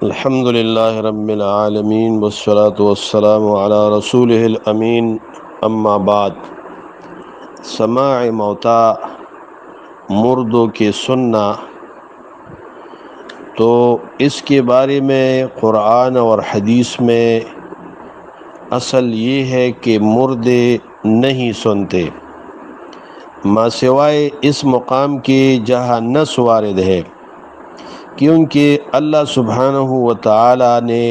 الحمد للہ رب العالمین والصلاة والسلام علی رسولہ الامین، اما بعد۔ سماع موتا، مردوں کے سننا، تو اس کے بارے میں قرآن اور حدیث میں اصل یہ ہے کہ مردے نہیں سنتے، ما سوائے اس مقام کے جہاں نص وارد ہے، کیونکہ اللہ سبحانہ و تعالی نے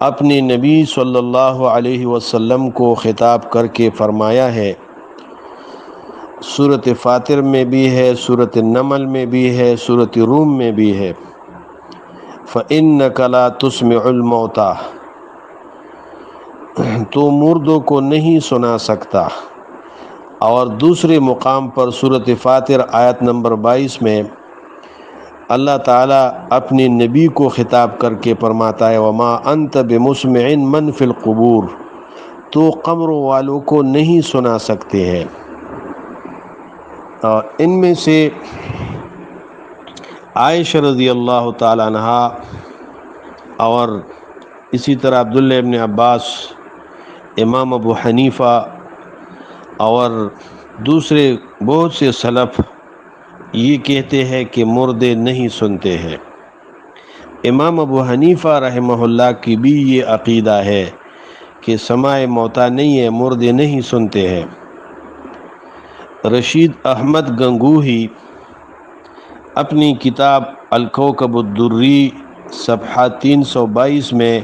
اپنے نبی صلی اللہ علیہ وسلم کو خطاب کر کے فرمایا ہے، سورۃ فاطر میں بھی ہے، سورۃ النمل میں بھی ہے، سورۃ روم میں بھی ہے، فَإِنَّكَ لَا تُسْمِعُ الْمَوْتَى، تو مردوں کو نہیں سنا سکتا۔ اور دوسرے مقام پر سورۃ فاطر آیت نمبر 22 میں اللہ تعالیٰ اپنے نبی کو خطاب کر کے فرماتا ہے، وَمَا أَنْتَ بِمُسْمِعٍ مَّن فِي الْقُبُورِ، تو قبروں والوں کو نہیں سنا سکتے ہیں۔ اور ان میں سے عائشہ رضی اللہ تعالیٰ عنہا اور اسی طرح عبداللہ ابن عباس، امام ابو حنیفہ اور دوسرے بہت سے سلف یہ کہتے ہیں کہ مردے نہیں سنتے ہیں۔ امام ابو حنیفہ رحمہ اللہ کی بھی یہ عقیدہ ہے کہ سماع موتا نہیں ہے، مردے نہیں سنتے ہیں۔ رشید احمد گنگوہی اپنی کتاب الکوکب الدری صفحہ 322 میں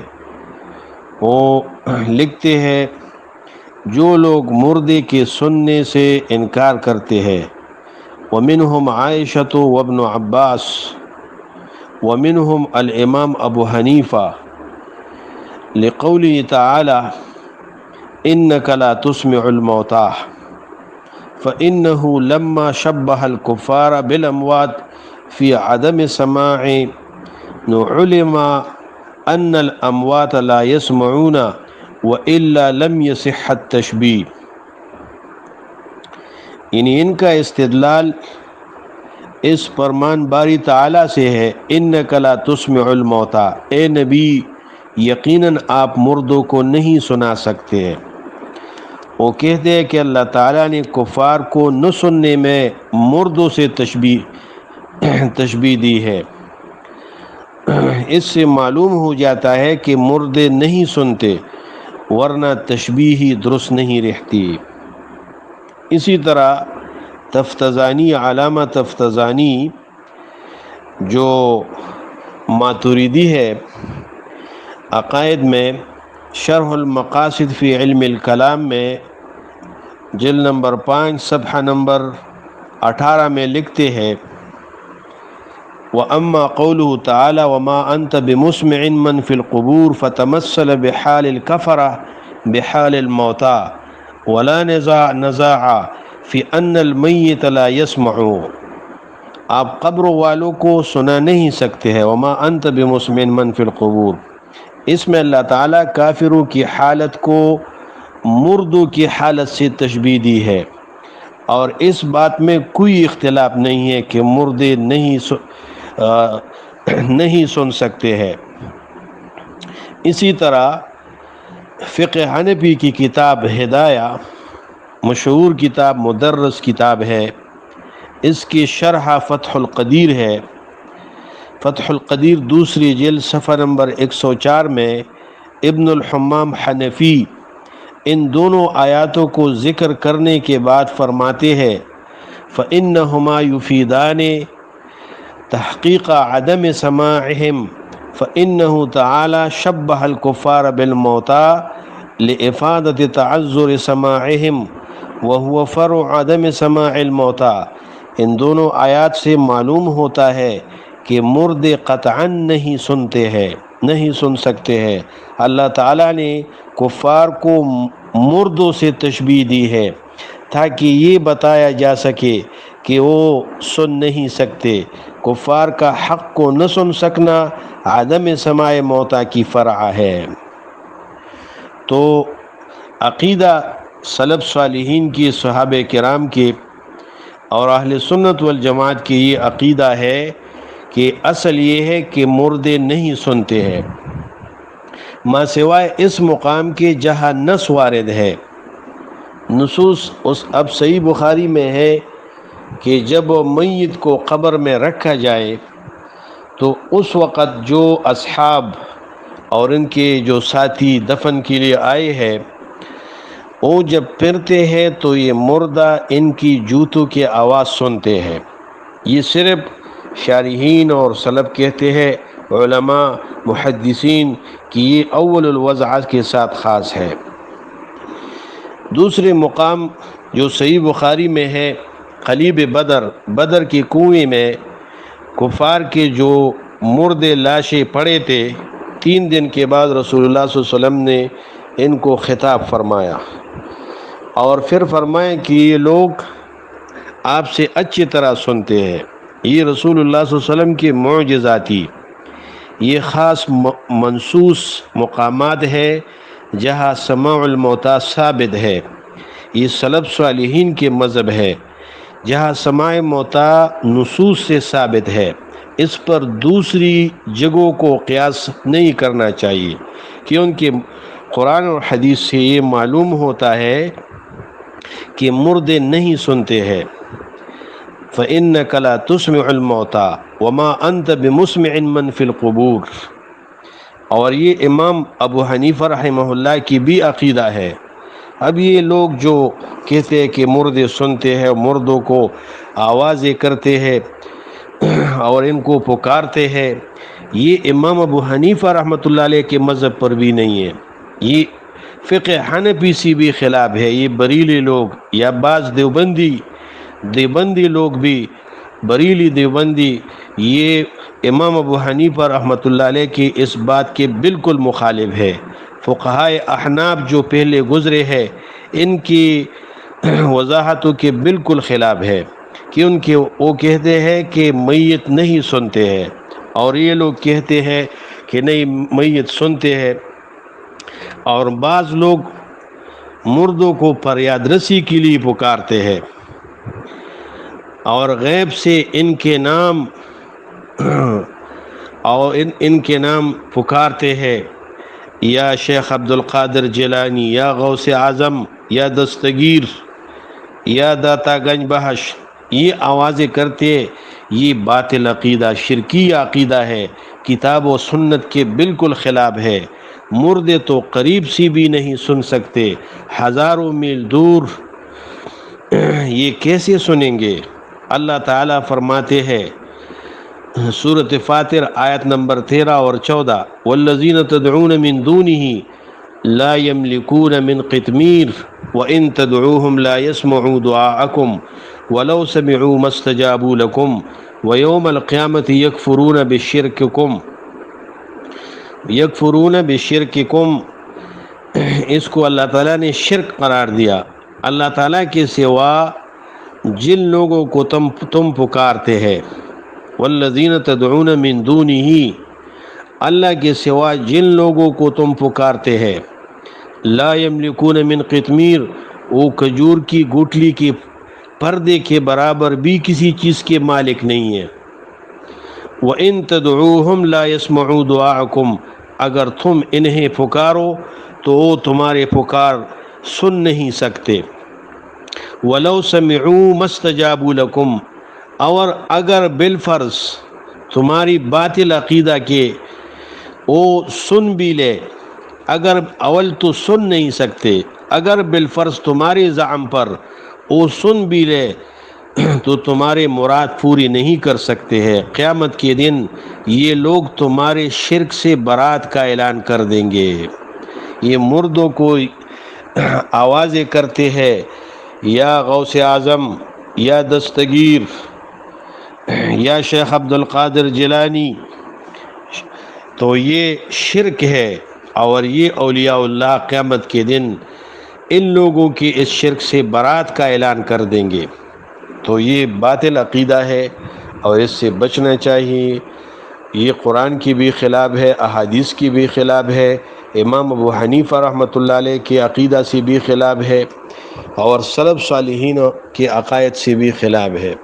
وہ لکھتے ہیں، جو لوگ مردے کے سننے سے انکار کرتے ہیں، ومنہم عائشۃ وابن عباس ومنہم الامام ابو حنیفہ، لقوله تعالی انک لا تسمع الموتى، فإنه لما شبہ الکفار بالاموات فی عدم سماع علم ان الاموات لا يسمعون وإلا لم يصح التشبیہ، یعنی ان کا استدلال اس فرمان باری تعالیٰ سے ہے، انک لا تسمع الموتى، اے نبی یقیناً آپ مردوں کو نہیں سنا سکتے ہیں۔ وہ کہتے ہیں کہ اللہ تعالیٰ نے کفار کو نہ سننے میں مردوں سے تشبیہ دی ہے۔ اس سے معلوم ہو جاتا ہے کہ مردے نہیں سنتے، ورنہ تشبیہ ہی درست نہیں رہتی۔ اسی طرح تفتزانی، علامہ تفتزانی جو ماتریدی ہے، عقائد میں شرح المقاصد فی علم الکلام میں جلد نمبر 5 صفحہ نمبر 18 میں لکھتے ہیں، وَأَمَّا قَوْلُهُ تَعَالَى وَمَا أَنْتَ بِمُسْمِعٍ مَّن فِي الْقُبُورِ فَتَمَثَّلَ بِحَالِ الْكَفَرَةِ بِحَالِ الْمَوْتَى وَلَا نَزَاعَ فِي أَنَّ الْمَيِّتَ لَا يَسْمَعُ، آپ قبروں والوں کو سنا نہیں سکتے ہیں، وَمَا أَنْتَ بِمُسْمِعٍ مَّن فِي الْقُبُورِ، اس میں اللہ تعالیٰ کافروں کی حالت کو مردوں کی حالت سے تشبیہ دی ہے، اور اس بات میں کوئی اختلاف نہیں ہے کہ مردے نہیں سن سکتے ہیں۔ اسی طرح فقہ حنفی کی کتاب ہدایہ، مشہور کتاب، مدرس کتاب ہے، اس کی شرح فتح القدیر ہے۔ فتح القدیر دوسری جلد صفحہ نمبر 104 میں ابن الحمام حنفی ان دونوں آیاتوں کو ذکر کرنے کے بعد فرماتے ہیں، فَإِنَّهُمَا يُفِيدَانِ تحقیق عدم سماعهم، فإنه تعالی شبہ الکفار بالموتى لإفادة تعذر سماعهم وهو فرع عدم سماع الموتى۔ ان دونوں آیات سے معلوم ہوتا ہے کہ مردے قطعاً نہیں سنتے ہیں، نہیں سن سکتے ہیں۔ اللہ تعالیٰ نے کفار کو مردوں سے تشبیہ دی ہے تاکہ یہ بتایا جا سکے کہ وہ سن نہیں سکتے۔ کفار کا حق کو نہ سن سکنا عدم سماع موتا کی فرع ہے۔ تو عقیدہ سلف صالحین کی، صحابہ کرام کے اور اہل سنت والجماعت کی یہ عقیدہ ہے کہ اصل یہ ہے کہ مردے نہیں سنتے ہیں ماں سوائے اس مقام کے جہاں نص وارد ہے۔ نصوص اب صحیح بخاری میں ہے کہ جب میت کو قبر میں رکھا جائے تو اس وقت جو اصحاب اور ان کے جو ساتھی دفن کے لیے آئے ہیں وہ جب پھرتے ہیں تو یہ مردہ ان کی جوتوں کی آواز سنتے ہیں۔ یہ صرف شارحین اور سلف کہتے ہیں، علماء محدثین، کہ یہ اول الوضع کے ساتھ خاص ہے۔ دوسرے مقام جو صحیح بخاری میں ہے، قلیب بدر کے کنویں میں کفار کے جو مردے لاشیں پڑے تھے، 3 دن کے بعد رسول اللہ صلی اللہ علیہ وسلم نے ان کو خطاب فرمایا اور پھر فرمایا کہ یہ لوگ آپ سے اچھی طرح سنتے ہیں۔ یہ رسول اللہ صلی اللہ علیہ وسلم کے معجزاتی یہ خاص منصوص مقامات ہے جہاں سماع الموتیٰ ثابت ہے۔ یہ سلف صالحین کے مذہب ہے جہاں سماع موتیٰ نصوص سے ثابت ہے۔ اس پر دوسری جگہوں کو قیاس نہیں کرنا چاہیے کیونکہ قرآن اور حدیث سے یہ معلوم ہوتا ہے کہ مردے نہیں سنتے ہیں۔ فَإِنَّكَ لَا تُسْمِعُ الْمَوْتَىٰ وَمَا أَنْتَ بِمُسْمِعٍ مَّن فِي الْقُبُورِ۔ اور یہ امام ابو حنیفہ رحمہ اللہ کی بھی عقیدہ ہے۔ اب یہ لوگ جو کہتے ہیں کہ مردے سنتے ہیں، مردوں کو آوازیں کرتے ہیں اور ان کو پکارتے ہیں، یہ امام ابو حنیفہ رحمۃ اللہ علیہ کے مذہب پر بھی نہیں ہے۔ یہ فقہ حنفی سے بھی خلاف ہے۔ یہ بریلی لوگ یا بعض دیوبندی لوگ بھی، بریلی دیوبندی، یہ امام ابو حنیفہ رحمۃ اللہ علیہ کی اس بات کے بالکل مخالف ہے۔ فقہائے احناف جو پہلے گزرے ہیں ان کی وضاحتوں کے بالکل خلاف ہے کیونکہ وہ کہتے ہیں کہ میت نہیں سنتے ہیں اور یہ لوگ کہتے ہیں کہ نہیں میت سنتے ہیں۔ اور بعض لوگ مردوں کو فریاد رسی کے لیے پکارتے ہیں اور غیب سے ان کے نام اور ان کے نام پکارتے ہیں، یا شیخ عبد القادر جیلانی، یا غوث اعظم، یا دستگیر، یا داتا گنج بخش، یہ آوازیں کرتے۔ یہ باطل عقیدہ، شرکی عقیدہ ہے، کتاب و سنت کے بالکل خلاف ہے۔ مردے تو قریب سے بھی نہیں سن سکتے، ہزاروں میل دور یہ کیسے سنیں گے؟ اللہ تعالیٰ فرماتے ہیں سورۃ فاطر آیت نمبر 13 اور 14، والذین تدعون من دونہ لا یملکون من قطمیر وان تدعوہم لا یسمعوا دعاءکم ولو سمعوا ما استجابوا لکم ویوم القیامۃ یکفرون بشرککم۔ اس کو اللہ تعالیٰ نے شرک قرار دیا۔ اللہ تعالیٰ کے سوا جن لوگوں کو تم پکارتے ہیں، والذین تدعون من دونہ، اللہ کے سوا جن لوگوں کو تم پکارتے ہیں، لا یملکون من قطمیر، وہ کھجور کی گٹھلی کے پردے کے برابر بھی کسی چیز کے مالک نہیں ہے۔ وَإِن تَدْعُوهُمْ لَا يَسْمَعُوا دُعَاءَكُمْ، اگر تم انہیں پکارو تو وہ تمہارے پکار سن نہیں سکتے۔ وَلَوْ سَمِعُوا مَا اسْتَجَابُوا لَكُمْ، اور اگر بالفرض تمہاری باطل عقیدہ کے وہ سن بھی لے، اگر اول تو سن نہیں سکتے، اگر بالفرض تمہارے زعم پر وہ سن بھی لے تو تمہارے مراد پوری نہیں کر سکتے ہیں۔ قیامت کے دن یہ لوگ تمہارے شرک سے برات کا اعلان کر دیں گے۔ یہ مردوں کو آوازیں کرتے ہیں، یا غوث اعظم، یا دستگیر، یا شیخ عبد القادر جیلانی، تو یہ شرک ہے اور یہ اولیاء اللہ قیامت کے دن ان لوگوں کی اس شرک سے برات کا اعلان کر دیں گے۔ تو یہ باطل عقیدہ ہے اور اس سے بچنا چاہیے۔ یہ قرآن کی بھی خلاف ہے، احادیث کی بھی خلاف ہے، امام ابو حنیفہ رحمۃ اللہ علیہ کے عقیدہ سے بھی خلاف ہے اور سلف صالحین کے عقائد سے بھی خلاف ہے۔